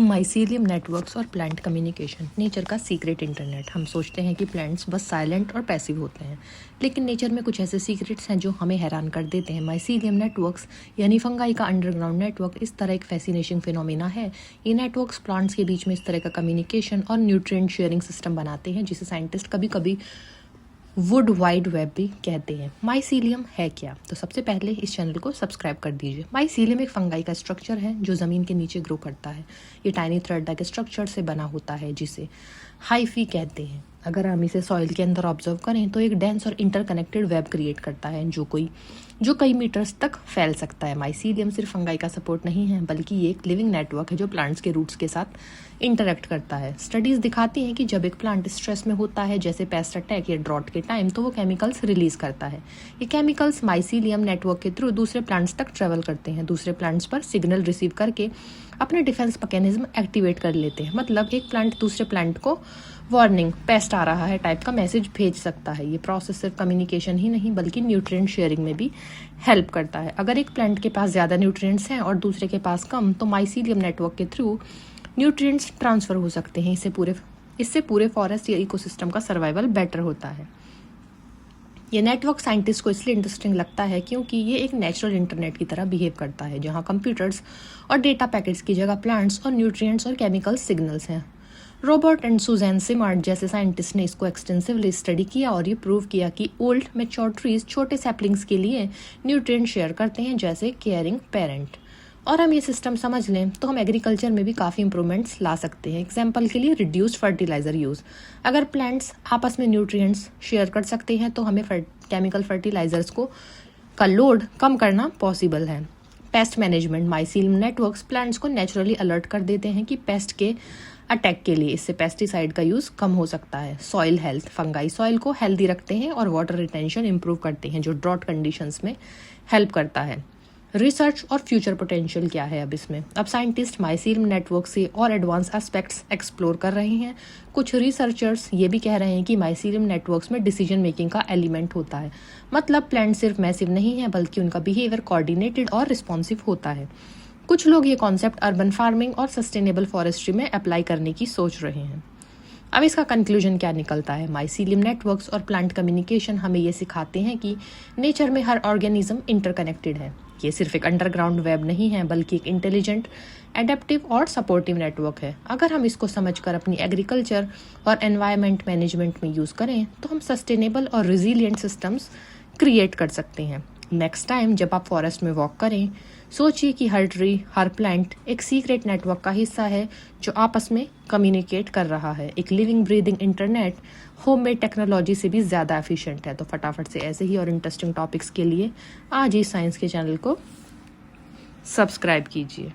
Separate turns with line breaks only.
Mycelium networks और plant communication, nature का secret internet. हम सोचते हैं कि प्लांट्स बस साइलेंट और पैसिव होते हैं, लेकिन नेचर में कुछ ऐसे सीक्रेट्स हैं जो हमें हैरान कर देते हैं। माइसीलियम नेटवर्क्स यानी फंगाई का अंडरग्राउंड नेटवर्क इस तरह एक फैसिनेटिंग फिनोमिना है। ये नेटवर्क्स प्लांट्स के बीच में इस तरह का कम्युनिकेशन और न्यूट्रिएंट शेयरिंग सिस्टम बनाते हैं, जिसे साइंटिस्ट कभी कभी वुड वाइड वेब भी कहते हैं। माइसीलियम है क्या? तो सबसे पहले इस चैनल को सब्सक्राइब कर दीजिए। माइसीलियम एक फंगाई का स्ट्रक्चर है जो ज़मीन के नीचे ग्रो करता है। ये टाइनी थ्रेड लाइक स्ट्रक्चर से बना होता है जिसे हाइफी कहते हैं। अगर हम इसे सॉइल के अंदर ऑब्जर्व करें तो एक डेंस और इंटरकनेक्टेड वेब क्रिएट करता है जो कई मीटर्स तक फैल सकता है। माइसीलियम सिर्फ फंगाई का सपोर्ट नहीं है, बल्कि ये एक लिविंग नेटवर्क है जो प्लांट्स के रूट्स के साथ इंटरेक्ट करता है। स्टडीज दिखाती हैं कि जब एक प्लांट स्ट्रेस में होता है, जैसे पेस्ट अटैक या ड्रॉट के टाइम, तो वो केमिकल्स रिलीज करता है। ये केमिकल्स माइसीलियम नेटवर्क के थ्रू दूसरे प्लांट्स तक ट्रेवल करते हैं, दूसरे प्लांट्स पर सिग्नल रिसीव करके अपने डिफेंस मैकेनिज्म एक्टिवेट कर लेते हैं। मतलब एक प्लांट दूसरे प्लांट को वार्निंग, पेस्ट आ रहा है टाइप का मैसेज भेज सकता है। ये प्रोसेस सिर्फ कम्युनिकेशन ही नहीं बल्कि न्यूट्रिएंट शेयरिंग में भी हेल्प करता है। अगर एक प्लांट के पास ज़्यादा न्यूट्रिएंट्स हैं और दूसरे के पास कम, तो माइसीलियम नेटवर्क के थ्रू न्यूट्रिएंट्स ट्रांसफर हो सकते हैं। इससे पूरे फॉरेस्ट या इकोसिस्टम का सर्वाइवल बेटर होता है। ये नेटवर्क साइंटिस्ट को इसलिए इंटरेस्टिंग लगता है क्योंकि ये एक नेचुरल इंटरनेट की तरह बिहेव करता है, जहाँ कंप्यूटर्स और डेटा पैकेट्स की जगह प्लांट्स और न्यूट्रिएंट्स और केमिकल सिग्नल्स हैं। रॉबर्ट एंड सुजैन सिमार्ट जैसे साइंटिस्ट ने इसको एक्सटेंसिवली स्टडी किया और ये प्रूव किया कि ओल्ड मैच्योर ट्रीज छोटे सैपलिंग्स के लिए न्यूट्रिएंट शेयर करते हैं, जैसे केयरिंग पेरेंट। और हम ये सिस्टम समझ लें तो हम एग्रीकल्चर में भी काफ़ी इंप्रूवमेंट्स ला सकते हैं। एग्जाम्पल के लिए रिड्यूस्ड फर्टिलाइजर यूज़। अगर प्लांट्स आपस में न्यूट्रिएंट्स शेयर कर सकते हैं तो हमें केमिकल फर्टिलाइजर्स का लोड कम करना पॉसिबल है। Pest management, mycelium networks plants को नेचुरली अलर्ट कर देते हैं कि पेस्ट के अटैक के लिए। इससे पेस्टिसाइड का यूज़ कम हो सकता है। सॉइल हेल्थ, फंगाई सॉइल को हेल्दी रखते हैं और वाटर रिटेंशन इंप्रूव करते हैं, जो ड्रॉट कंडीशंस में हेल्प करता है। रिसर्च और फ्यूचर पोटेंशियल क्या है अब इसमें? अब साइंटिस्ट माइसीलियम नेटवर्क से और एडवांस एस्पेक्ट्स एक्सप्लोर कर रहे हैं। कुछ रिसर्चर्स ये भी कह रहे हैं कि माइसीलियम नेटवर्क्स में डिसीजन मेकिंग का एलिमेंट होता है। मतलब प्लांट सिर्फ मैसिव नहीं है बल्कि उनका बिहेवियर कोऑर्डिनेटेड और रिस्पॉन्सिव होता है। कुछ लोग ये कॉन्सेप्ट अर्बन फार्मिंग और सस्टेनेबल फॉरेस्ट्री में अप्लाई करने की सोच रहे हैं। अब इसका कंक्लूजन क्या निकलता है? माइसीलियम नेटवर्क्स और प्लांट कम्युनिकेशन हमें ये सिखाते हैं कि नेचर में हर ऑर्गेनिज्म इंटरकनेक्टेड है। ये सिर्फ एक अंडरग्राउंड वेब नहीं है बल्कि एक इंटेलिजेंट, एडेप्टिव और सपोर्टिव नेटवर्क है। अगर हम इसको समझकर अपनी एग्रीकल्चर और एनवायरनमेंट मैनेजमेंट में यूज़ करें तो हम सस्टेनेबल और रिजिलियंट सिस्टम्स क्रिएट कर सकते हैं। नेक्स्ट टाइम जब आप फॉरेस्ट में वॉक करें, सोचिए कि हर ट्री, हर प्लांट एक सीक्रेट नेटवर्क का हिस्सा है जो आपस में कम्युनिकेट कर रहा है। एक living breathing internet homemade technology से भी ज़्यादा एफिशिएंट है। तो फटाफट से ऐसे ही और इंटरेस्टिंग टॉपिक्स के लिए आज ही साइंस के चैनल को सब्सक्राइब कीजिए।